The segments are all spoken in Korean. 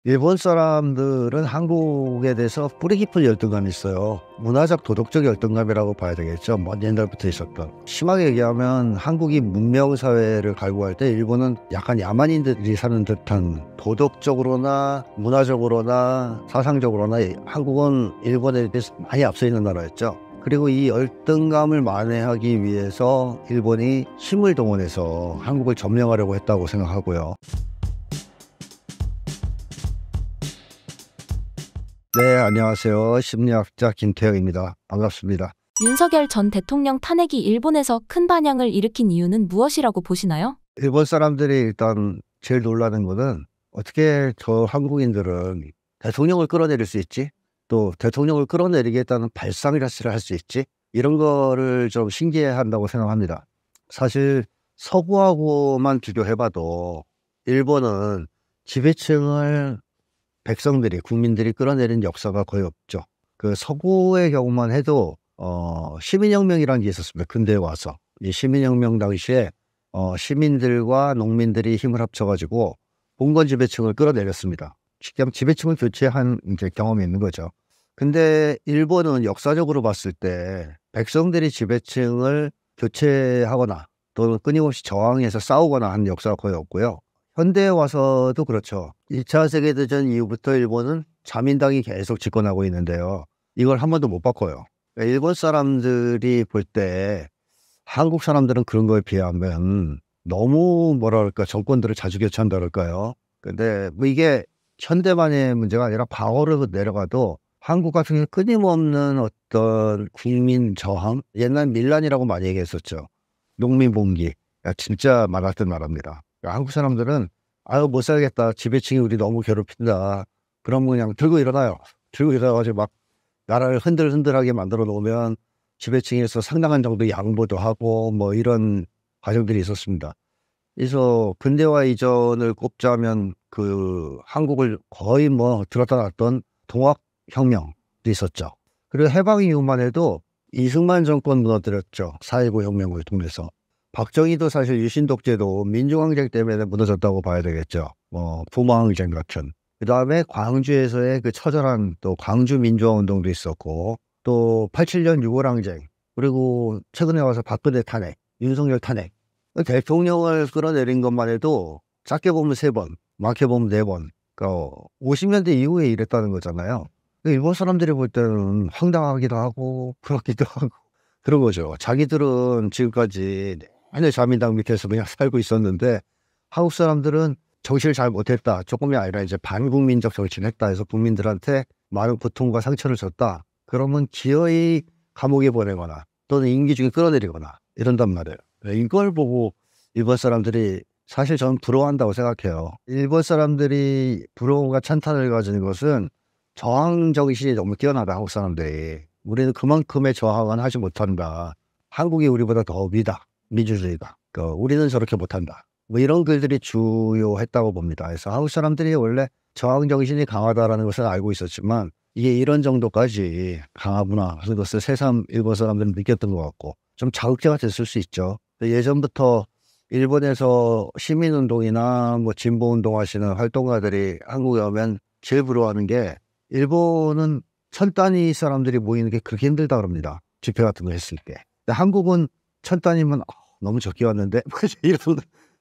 일본 사람들은 한국에 대해서 뿌리 깊은 열등감이 있어요. 문화적 도덕적 열등감이라고 봐야 되겠죠. 먼 옛날부터 있었던. 심하게 얘기하면 한국이 문명사회를 갈구할 때 일본은 약간 야만인들이 사는 듯한, 도덕적으로나 문화적으로나 사상적으로나 한국은 일본에 비해서 많이 앞서 있는 나라였죠. 그리고 이 열등감을 만회하기 위해서 일본이 힘을 동원해서 한국을 점령하려고 했다고 생각하고요. 네, 안녕하세요. 심리학자 김태형입니다. 반갑습니다. 윤석열 전 대통령 탄핵이 일본에서 큰 반향을 일으킨 이유는 무엇이라고 보시나요? 일본 사람들이 일단 제일 놀라는 거는 어떻게 저 한국인들은 대통령을 끌어내릴 수 있지? 또 대통령을 끌어내리겠다는 발상 자체를 할 수 있지? 이런 거를 좀 신기해한다고 생각합니다. 사실 서구하고만 비교해봐도 일본은 지배층을 백성들이, 국민들이 끌어내린 역사가 거의 없죠. 그 서구의 경우만 해도 시민혁명이라는 게 있었습니다. 근대에 와서 이 시민혁명 당시에 시민들과 농민들이 힘을 합쳐가지고 봉건 지배층을 끌어내렸습니다. 쉽게 하면 지배층을 교체한 이제 경험이 있는 거죠. 근데 일본은 역사적으로 봤을 때 백성들이 지배층을 교체하거나 또는 끊임없이 저항해서 싸우거나 하는 역사가 거의 없고요. 현대에 와서도 그렇죠. 2차 세계대전 이후부터 일본은 자민당이 계속 집권하고 있는데요. 이걸 한 번도 못 바꿔요. 그러니까 일본 사람들이 볼 때 한국 사람들은 그런 거에 비하면 너무 뭐랄까 정권들을 자주 교체한다 그럴까요? 근데 뭐 이게 현대만의 문제가 아니라 과거로 내려가도 한국 같은 경우는 끊임없는 어떤 국민 저항, 옛날 밀란이라고 많이 얘기했었죠. 농민 봉기. 진짜 말았던 말합니다. 그러니까 한국 사람들은 아유 못 살겠다. 지배층이 우리 너무 괴롭힌다. 그럼 그냥 들고 일어나요. 들고 일어나가지고 막 나라를 흔들흔들하게 만들어 놓으면 지배층에서 상당한 정도 양보도 하고 뭐 이런 과정들이 있었습니다. 그래서 근대화 이전을 꼽자면 그 한국을 거의 뭐 들었다 놨던 동학혁명도 있었죠. 그리고 해방 이후만 해도 이승만 정권 무너뜨렸죠. 4.19 혁명을 통해서. 박정희도 사실 유신 독재도 민중항쟁 때문에 무너졌다고 봐야 되겠죠. 뭐 부마항쟁 같은. 그 다음에 광주에서의 그 처절한 또 광주 민주화 운동도 있었고, 또 87년 6월 항쟁, 그리고 최근에 와서 박근혜 탄핵, 윤석열 탄핵. 대통령을 끌어내린 것만 해도 작게 보면 3번, 많게 보면 4번. 그러니까 50년대 이후에 이랬다는 거잖아요. 일본 사람들이 볼 때는 황당하기도 하고 부럽기도 하고 그런 거죠. 자기들은 지금까지 맨날 자민당 밑에서 그냥 살고 있었는데 한국 사람들은 정치를 잘 못했다. 조금이 아니라 이제 반국민적 정치를 했다 해서 국민들한테 많은 고통과 상처를 줬다. 그러면 기어이 감옥에 보내거나 또는 임기 중에 끌어내리거나 이런단 말이에요. 이걸 보고 일본 사람들이 사실 저는 부러워한다고 생각해요. 일본 사람들이 부러움과 찬탄을 가지는 것은 저항 정신이 너무 뛰어나다. 한국 사람들이. 우리는 그만큼의 저항은 하지 못한다. 한국이 우리보다 더 위다. 민주주의가. 우리는 저렇게 못한다. 뭐 이런 글들이 주요했다고 봅니다. 그래서 한국 사람들이 원래 저항 정신이 강하다라는 것을 알고 있었지만 이게 이런 정도까지 강하구나 하는 것을 새삼 일본 사람들은 느꼈던 것 같고 좀 자극제가 됐을 수 있죠. 예전부터 일본에서 시민운동이나 뭐 진보운동 하시는 활동가들이 한국에 오면 제일 부러워하는 게 일본은 천 단위 사람들이 모이는 게 그렇게 힘들다 그럽니다. 집회 같은 거 했을 때. 근데 한국은 천 단위면 너무 적게 왔는데 이런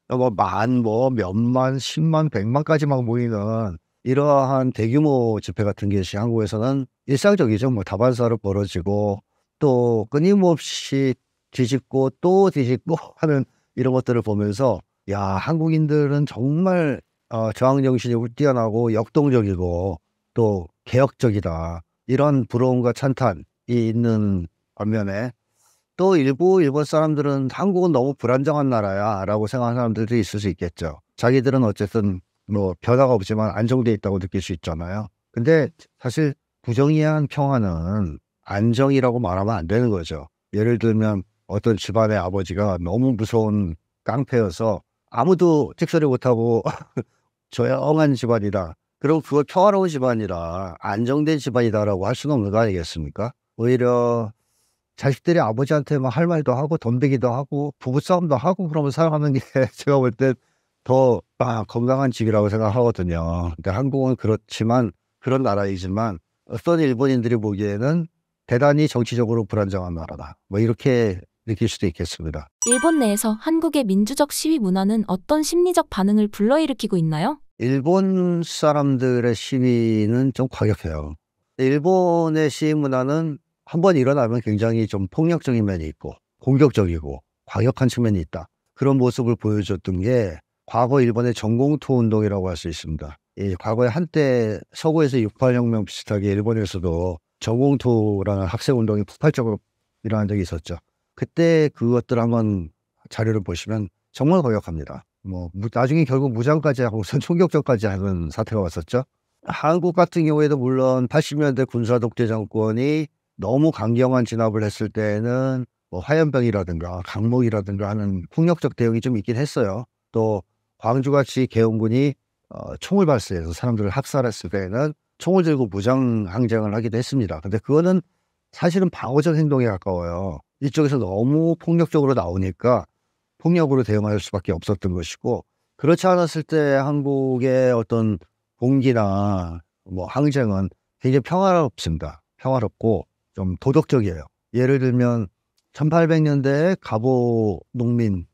뭐 만, 뭐 몇만, 10만, 100만까지 막 모이는 이러한 대규모 집회 같은 것이 한국에서는 일상적이죠. 뭐 다반사로 벌어지고 또 끊임없이 뒤집고 또 뒤집고 하는 이런 것들을 보면서 야, 한국인들은 정말 저항 정신이 뛰어나고 역동적이고 또 개혁적이다. 이런 부러움과 찬탄이 있는 반면에 또 일부 일본 사람들은 한국은 너무 불안정한 나라야 라고 생각하는 사람들도 있을 수 있겠죠. 자기들은 어쨌든 뭐 변화가 없지만 안정돼 있다고 느낄 수 있잖아요. 근데 사실 부정의한 평화는 안정이라고 말하면 안 되는 거죠. 예를 들면 어떤 집안의 아버지가 너무 무서운 깡패여서 아무도 찍소리 못하고 조용한 집안이다. 그럼 그걸 평화로운 집안이라 안정된 집안이다라고 할 수는 없는 거 아니겠습니까? 오히려 자식들이 아버지한테 막 할 말도 하고 덤비기도 하고 부부싸움도 하고 그러면 살아가는 게 제가 볼 때 더 건강한 집이라고 생각하거든요. 근데 한국은 그렇지만 그런 나라이지만 어떤 일본인들이 보기에는 대단히 정치적으로 불안정한 나라다. 뭐 이렇게 느낄 수도 있겠습니다. 일본 내에서 한국의 민주적 시위 문화는 어떤 심리적 반응을 불러일으키고 있나요? 일본 사람들의 시위는 좀 과격해요. 일본의 시위 문화는 한번 일어나면 굉장히 좀 폭력적인 면이 있고 공격적이고 과격한 측면이 있다. 그런 모습을 보여줬던 게 과거 일본의 전공투 운동이라고 할 수 있습니다. 이 과거에 한때 서구에서 68혁명 비슷하게 일본에서도 전공투라는 학생운동이 폭발적으로 일어난 적이 있었죠. 그때 그것들 한번 자료를 보시면 정말 과격합니다. 뭐 나중에 결국 무장까지 하고선 총격전까지 하는 사태가 왔었죠. 한국 같은 경우에도 물론 80년대 군사 독재 정권이 너무 강경한 진압을 했을 때는 뭐 화염병이라든가 강목이라든가 하는 폭력적 대응이 좀 있긴 했어요. 또 광주같이 계엄군이 총을 발사해서 사람들을 학살했을 때는 총을 들고 무장 항쟁을 하기도 했습니다. 근데 그거는 사실은 방어적 행동에 가까워요. 이쪽에서 너무 폭력적으로 나오니까 폭력으로 대응할 수밖에 없었던 것이고, 그렇지 않았을 때 한국의 어떤 봉기나 뭐 항쟁은 굉장히 평화롭습니다. 평화롭고 좀 도덕적이에요. 예를 들면 1800년대에 갑오 농민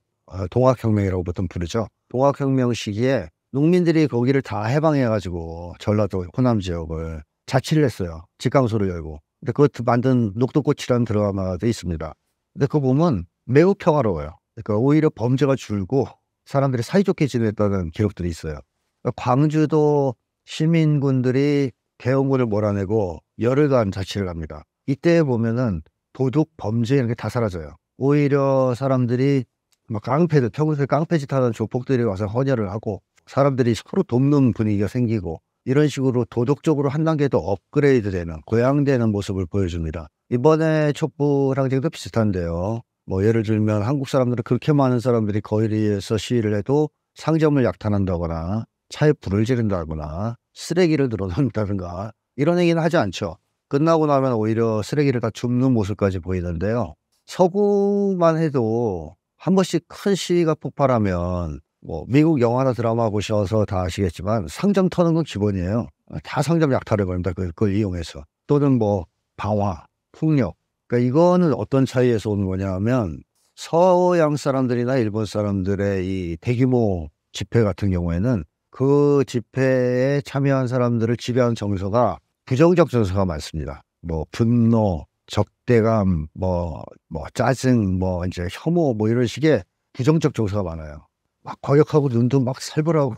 동학혁명이라고 보통 부르죠. 동학혁명 시기에 농민들이 거기를 다 해방해가지고 전라도 호남 지역을 자치를 했어요. 직강소를 열고. 근데 그것 만든 녹두꽃이라는 드라마도 있습니다. 근데 그거 보면 매우 평화로워요. 그러니까 오히려 범죄가 줄고 사람들이 사이좋게 지냈다는 기록들이 있어요. 그러니까 광주도 시민군들이 계엄군을 몰아내고 열흘간 자치를 합니다. 이때 보면은 도둑, 범죄 이런 게 다 사라져요. 오히려 사람들이 막 평소에 깡패짓 하는 조폭들이 와서 헌혈을 하고 사람들이 서로 돕는 분위기가 생기고 이런 식으로 도덕적으로 한 단계 더 업그레이드되는, 고양되는 모습을 보여줍니다. 이번에 촛불 항쟁도 비슷한데요. 뭐 예를 들면 한국 사람들은 그렇게 많은 사람들이 거리에서 시위를 해도 상점을 약탈한다거나 차에 불을 지른다거나 쓰레기를 늘어놓는다든가 이런 얘기는 하지 않죠. 끝나고 나면 오히려 쓰레기를 다 줍는 모습까지 보이는데요. 서구만 해도 한 번씩 큰 시위가 폭발하면 뭐 미국 영화나 드라마 보셔서 다 아시겠지만 상점 터는 건 기본이에요. 다 상점 약탈을 벌입니다. 그걸 이용해서. 또는 뭐 방화, 폭력. 그러니까 이거는 어떤 차이에서 오는 거냐면 서양 사람들이나 일본 사람들의 이 대규모 집회 같은 경우에는 그 집회에 참여한 사람들을 지배하는 정서가 부정적 정서가 많습니다. 뭐 분노, 적대감, 뭐 짜증, 뭐 이제 혐오 뭐 이런 식의 부정적 정서가 많아요. 막 과격하고 눈도 막 살벌하고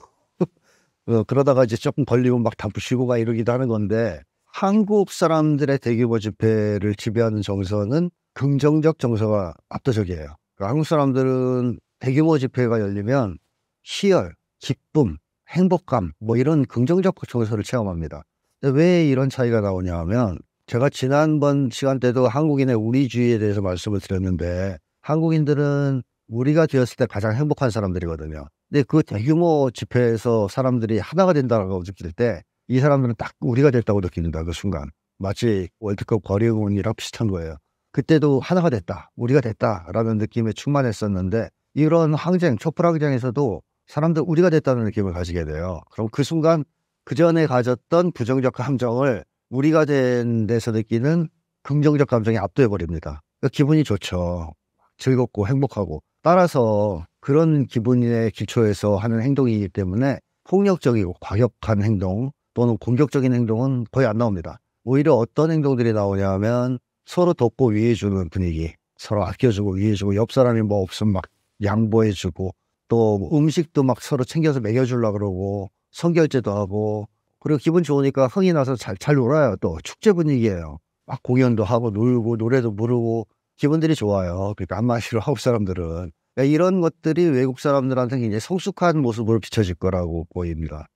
그러다가 이제 조금 걸리면 막 다 부시고 막 이러기도 하는 건데, 한국 사람들의 대규모 집회를 지배하는 정서는 긍정적 정서가 압도적이에요. 그러니까 한국 사람들은 대규모 집회가 열리면 희열, 기쁨, 행복감 뭐 이런 긍정적 정서를 체험합니다. 근데 왜 이런 차이가 나오냐 하면, 제가 지난번 시간 때도 한국인의 우리주의에 대해서 말씀을 드렸는데 한국인들은 우리가 되었을 때 가장 행복한 사람들이거든요. 근데 그 대규모 집회에서 사람들이 하나가 된다고 느낄 때 이 사람들은 딱 우리가 됐다고 느낍니다. 그 순간. 마치 월드컵 거리응원이랑 비슷한 거예요. 그때도 하나가 됐다, 우리가 됐다라는 느낌에 충만했었는데, 이런 항쟁, 촛불 항쟁에서도 사람들 우리가 됐다는 느낌을 가지게 돼요. 그럼 그 순간 그 전에 가졌던 부정적 감정을 우리가 된 데서 느끼는 긍정적 감정이 압도해버립니다. 그러니까 기분이 좋죠. 즐겁고 행복하고. 따라서 그런 기분의 기초에서 하는 행동이기 때문에 폭력적이고 과격한 행동 또는 공격적인 행동은 거의 안 나옵니다. 오히려 어떤 행동들이 나오냐면 서로 돕고 위해주는 분위기, 서로 아껴주고 위해주고, 옆 사람이 뭐 없으면 막 양보해주고, 또 음식도 막 서로 챙겨서 먹여주려고 그러고 선결제도 하고, 그리고 기분 좋으니까 흥이 나서 잘 놀아요. 또 축제 분위기예요. 막 공연도 하고 놀고 노래도 부르고 기분들이 좋아요. 그러니까 한마디로 한국 사람들은. 그러니까 이런 것들이 외국 사람들한테 굉장히 성숙한 모습으로 비춰질 거라고 보입니다.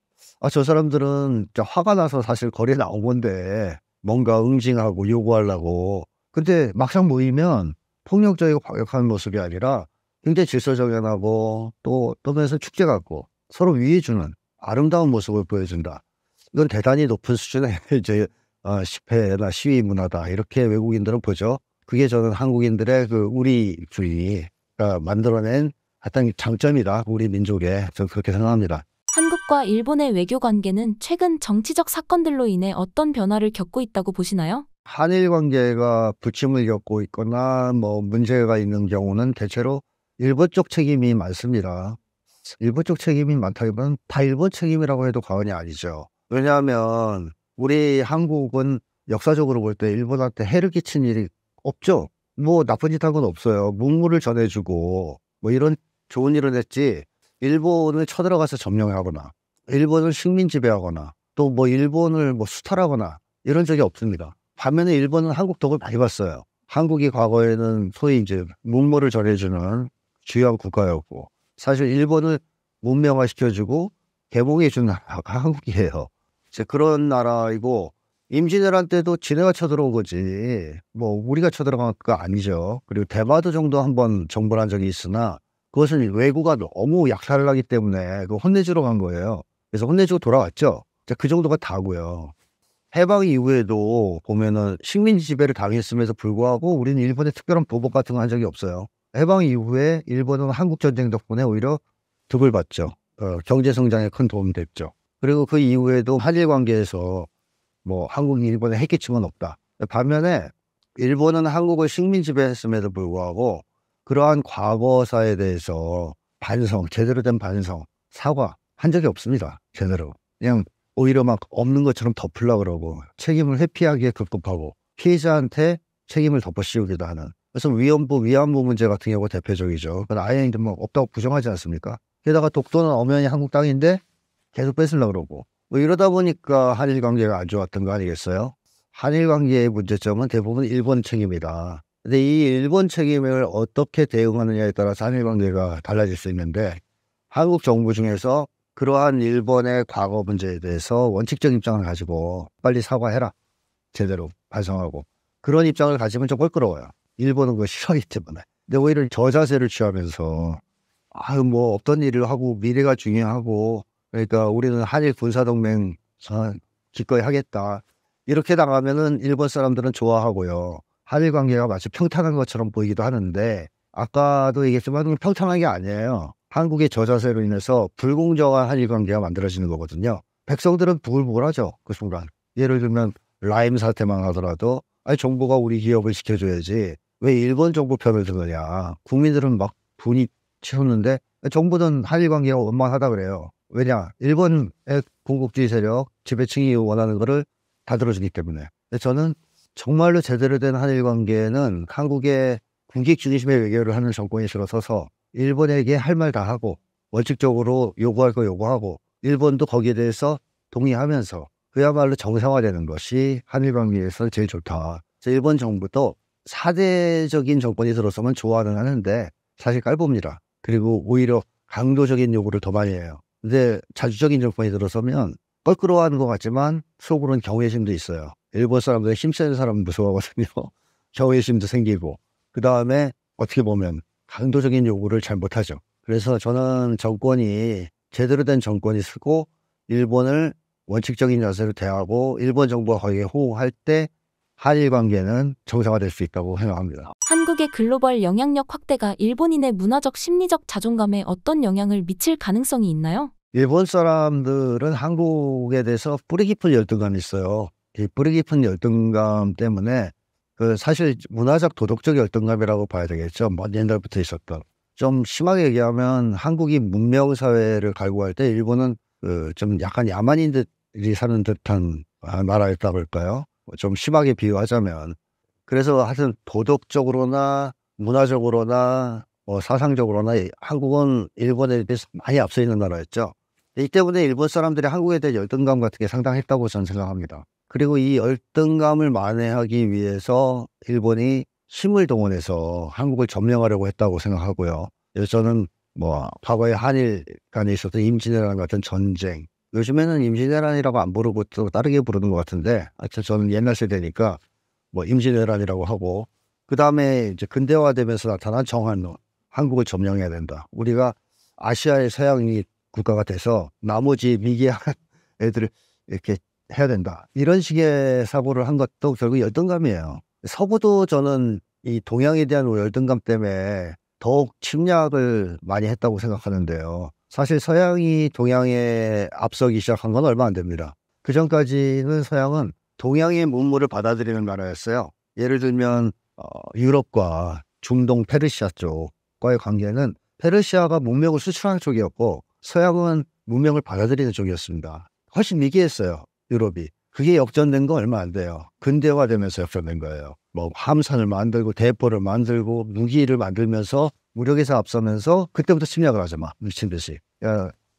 저 사람들은 진짜 화가 나서 사실 거리에 나온 건데 뭔가 응징하고 요구하려고. 근데 막상 모이면 폭력적이고 과격한 모습이 아니라 굉장히 질서정연하고 또 떠면서 축제 같고 서로 위해주는 아름다운 모습을 보여준다. 이건 대단히 높은 수준의 이제 집회나 시위 문화다, 이렇게 외국인들은 보죠. 그게 저는 한국인들의 그 우리주의가 만들어낸 하여튼 장점이다, 우리 민족에. 저는 그렇게 생각합니다. 한국과 일본의 외교 관계는 최근 정치적 사건들로 인해 어떤 변화를 겪고 있다고 보시나요? 한일 관계가 부침을 겪고 있거나 뭐 문제가 있는 경우는 대체로 일본 쪽 책임이 많습니다. 일본 쪽 책임이 많다기보다는 다 일본 책임이라고 해도 과언이 아니죠. 왜냐하면 우리 한국은 역사적으로 볼 때 일본한테 해를 끼친 일이 없죠. 뭐 나쁜 짓 한 건 없어요. 문물을 전해주고 뭐 이런 좋은 일을 했지, 일본을 쳐들어가서 점령하거나 일본을 식민 지배하거나 또 뭐 일본을 뭐 수탈하거나 이런 적이 없습니다. 반면에 일본은 한국 덕을 많이 봤어요. 한국이 과거에는 소위 이제 문물을 전해주는 주요한 국가였고, 사실 일본을 문명화시켜주고 개봉해준 나라가 한국이에요. 이제 그런 나라이고, 임진왜란 때도 지네가 쳐들어온 거지 뭐 우리가 쳐들어간 거 아니죠. 그리고 대마도 정도 한번 정벌한 적이 있으나 그것은 왜구가 너무 약탈을 하기 때문에 그 혼내주러 간 거예요. 그래서 혼내주고 돌아왔죠. 그 정도가 다고요. 해방 이후에도 보면은 식민지 지배를 당했음에도 불구하고 우리는 일본에 특별한 보복 같은 거 한 적이 없어요. 해방 이후에 일본은 한국 전쟁 덕분에 오히려 득을 봤죠. 경제 성장에 큰 도움이 됐죠. 그리고 그 이후에도 한일 관계에서 뭐 한국이 일본에 해끼친 건 없다. 반면에 일본은 한국을 식민 지배했음에도 불구하고 그러한 과거사에 대해서 반성, 제대로 된 반성, 사과 한 적이 없습니다. 제대로. 그냥 오히려 막 없는 것처럼 덮으려고 그러고 책임을 회피하기에 급급하고 피해자한테 책임을 덮어씌우기도 하는. 그래서 위안부 문제 같은 경우가 대표적이죠. 그건 아예 뭐 없다고 부정하지 않습니까? 게다가 독도는 엄연히 한국 땅인데 계속 뺏으려고 그러고 뭐 이러다 보니까 한일 관계가 안 좋았던 거 아니겠어요? 한일 관계의 문제점은 대부분 일본 책임이다. 근데 이 일본 책임을 어떻게 대응하느냐에 따라서 한일 관계가 달라질 수 있는데, 한국 정부 중에서 그러한 일본의 과거 문제에 대해서 원칙적 입장을 가지고 빨리 사과해라, 제대로 반성하고, 그런 입장을 가지면 좀 껄끄러워요. 일본은 그거 싫어하기 때문에. 근데 오히려 저자세를 취하면서 뭐 없던 일을 하고 미래가 중요하고, 그러니까 우리는 한일 군사동맹 기꺼이 하겠다, 이렇게 나가면은 일본 사람들은 좋아하고요. 한일 관계가 마치 평탄한 것처럼 보이기도 하는데, 아까도 얘기했지만 평탄한 게 아니에요. 한국의 저자세로 인해서 불공정한 한일 관계가 만들어지는 거거든요. 백성들은 부글부글하죠, 그 순간. 예를 들면 라임 사태만 하더라도 정부가 우리 기업을 지켜줘야지 왜 일본 정부 편을 드느냐. 국민들은 막 분이 치솟는데 정부는 한일 관계가 원만하다 그래요. 왜냐? 일본의 군국주의 세력, 지배층이 원하는 거를 다 들어주기 때문에. 저는 정말로 제대로 된 한일 관계는 한국의 국익 중심의 외교를 하는 정권이 들어서서 일본에게 할 말 다 하고 원칙적으로 요구할 거 요구하고 일본도 거기에 대해서 동의하면서 그야말로 정상화되는 것이 한일 관계에서 제일 좋다. 일본 정부도 사대적인 정권이 들어서면 좋아는 하는데 사실 깔봅니다. 그리고 오히려 강도적인 요구를 더 많이 해요. 근데 자주적인 정권이 들어서면 껄끄러워하는 것 같지만 속으로는 경외심도 있어요. 일본 사람들 힘센 사람 무서워하거든요. 경외심도 생기고, 그 다음에 어떻게 보면 강도적인 요구를 잘 못하죠. 그래서 저는 정권이 제대로 된 정권이 쓰고 일본을 원칙적인 자세로 대하고 일본 정부가 거기에 호응할 때 한일 관계는 정상화될 수 있다고 생각합니다. 한국의 글로벌 영향력 확대가 일본인의 문화적 심리적 자존감에 어떤 영향을 미칠 가능성이 있나요? 일본 사람들은 한국에 대해서 뿌리 깊은 열등감이 있어요. 이 뿌리 깊은 열등감 때문에 사실 문화적 도덕적 열등감이라고 봐야 되겠죠. 먼 옛날부터 있었던. 좀 심하게 얘기하면 한국이 문명 사회를 갈구할 때 일본은 좀 약간 야만인들이 사는 듯한 나라였다고 할까요? 좀 심하게 비유하자면. 그래서 하여튼 도덕적으로나 문화적으로나 사상적으로나 한국은 일본에 비해서 많이 앞서 있는 나라였죠. 이 때문에 일본 사람들이 한국에 대한 열등감 같은 게 상당했다고 저는 생각합니다. 그리고 이 열등감을 만회하기 위해서 일본이 힘을 동원해서 한국을 점령하려고 했다고 생각하고요. 그래서 저는 뭐 과거에 한일 간에 있었던 임진왜란 같은 전쟁, 요즘에는 임진왜란이라고 안 부르고 또 다르게 부르는 것 같은데, 하여튼 저는 옛날 세대니까 뭐 임진왜란이라고 하고, 그 다음에 이제 근대화되면서 나타난 정한론, 한국을 점령해야 된다. 우리가 아시아의 서양이 국가가 돼서 나머지 미개한 애들을 이렇게 해야 된다. 이런 식의 사고를 한 것도 결국 열등감이에요. 서구도 저는 이 동양에 대한 열등감 때문에 더욱 침략을 많이 했다고 생각하는데요. 사실 서양이 동양에 앞서기 시작한 건 얼마 안 됩니다. 그 전까지는 서양은 동양의 문물을 받아들이는 나라였어요. 예를 들면 유럽과 중동 페르시아 쪽과의 관계는 페르시아가 문명을 수출하는 쪽이었고 서양은 문명을 받아들이는 쪽이었습니다. 훨씬 미개했어요, 유럽이. 그게 역전된 건 얼마 안 돼요. 근대화되면서 역전된 거예요. 뭐 함선을 만들고 대포를 만들고 무기를 만들면서 무력에서 앞서면서 그때부터 침략을 하죠. 막 미친 듯이.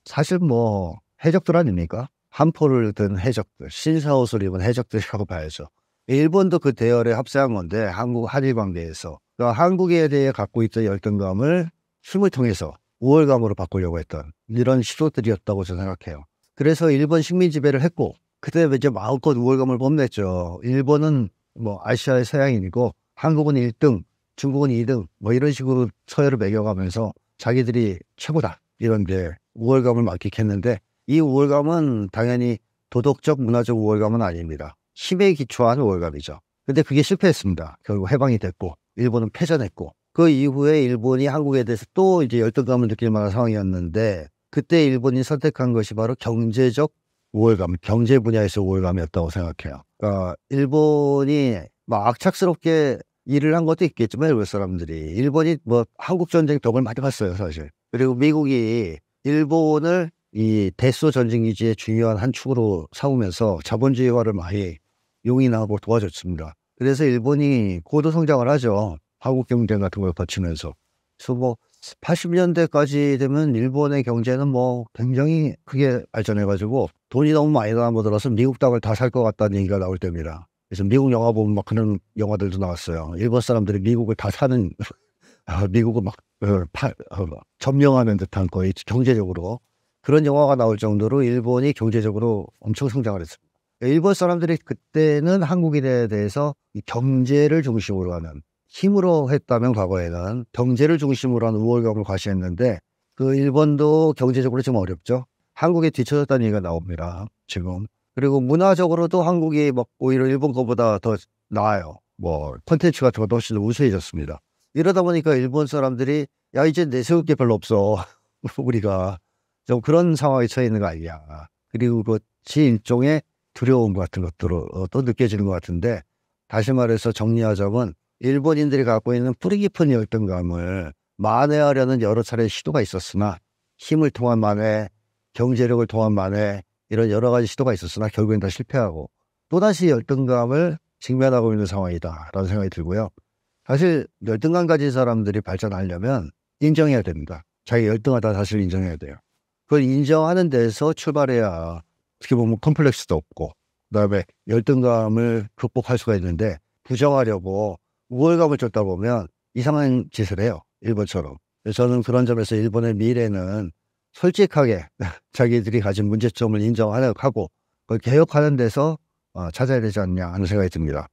사실 뭐 해적들 아닙니까? 한포를 든 해적들, 신사옷을 입은 해적들이라고 봐야죠. 일본도 그 대열에 합세한 건데 한국 한일 관계에서 그러니까 한국에 대해 갖고 있던 열등감을 힘을 통해서 우월감으로 바꾸려고 했던 이런 시도들이었다고 저는 생각해요. 그래서 일본 식민 지배를 했고 그때 이제 마음껏 우월감을 뽐냈죠. 일본은 뭐 아시아의 서양인이고 한국은 1등, 중국은 2등 뭐 이런 식으로 서열을 매겨가면서 자기들이 최고다 이런 게 우월감을 만끽했는데 이 우월감은 당연히 도덕적, 문화적 우월감은 아닙니다. 힘에 기초한 우월감이죠. 근데 그게 실패했습니다. 결국 해방이 됐고 일본은 패전했고 그 이후에 일본이 한국에 대해서 또 이제 열등감을 느낄 만한 상황이었는데 그때 일본이 선택한 것이 바로 경제적 우월감, 경제 분야에서 우월감이었다고 생각해요. 그러니까 일본이 막 악착스럽게 일을 한 것도 있겠지만 일본 사람들이 일본이 뭐 한국 전쟁 덕을 많이 봤어요, 사실. 그리고 미국이 일본을 이 대소 전쟁 기지의 중요한 한 축으로 삼으면서 자본주의화를 많이 용인하고 도와줬습니다. 그래서 일본이 고도 성장을 하죠. 한국 경쟁 같은 걸 거치면서. 그래서 뭐 80년대까지 되면 일본의 경제는 뭐 굉장히 크게 발전해가지고 돈이 너무 많이 남아들어서 미국 땅을 다 살 것 같다는 얘기가 나올 때입니다. 그래서 미국 영화 보면 막 그런 영화들도 나왔어요. 일본 사람들이 미국을 다 사는, 미국을 막 점령하는 듯한 거의 경제적으로 그런 영화가 나올 정도로 일본이 경제적으로 엄청 성장을 했습니다. 일본 사람들이 그때는 한국인에 대해서 이 경제를 중심으로 하는 힘으로 했다면 과거에는 경제를 중심으로 하는 우월감을 과시했는데 그 일본도 경제적으로 좀 어렵죠. 한국에 뒤처졌다는 얘기가 나옵니다. 지금. 그리고 문화적으로도 한국이 막 오히려 일본 거보다 더 나아요. 뭐 콘텐츠 같은 것도 훨씬 더 우수해졌습니다. 이러다 보니까 일본 사람들이 야 이제 내세울 게 별로 없어. 우리가 좀 그런 상황에 처해 있는 거 아니냐. 그리고 그것이 일종의 두려움 같은 것들로 또 느껴지는 것 같은데 다시 말해서 정리하자면 일본인들이 갖고 있는 뿌리 깊은 열등감을 만회하려는 여러 차례 시도가 있었으나 힘을 통한 만회, 경제력을 통한 만회 이런 여러 가지 시도가 있었으나 결국엔 다 실패하고 또다시 열등감을 직면하고 있는 상황이다라는 생각이 들고요. 사실 열등감 가진 사람들이 발전하려면 인정해야 됩니다. 자기 열등하다 사실 인정해야 돼요. 그걸 인정하는 데서 출발해야 어떻게 보면 컴플렉스도 없고 그다음에 열등감을 극복할 수가 있는데 부정하려고 우월감을 쫓다 보면 이상한 짓을 해요. 일본처럼. 그래서 저는 그런 점에서 일본의 미래는 솔직하게 자기들이 가진 문제점을 인정하고 그걸 개혁하는 데서 찾아야 되지 않냐 하는 생각이 듭니다.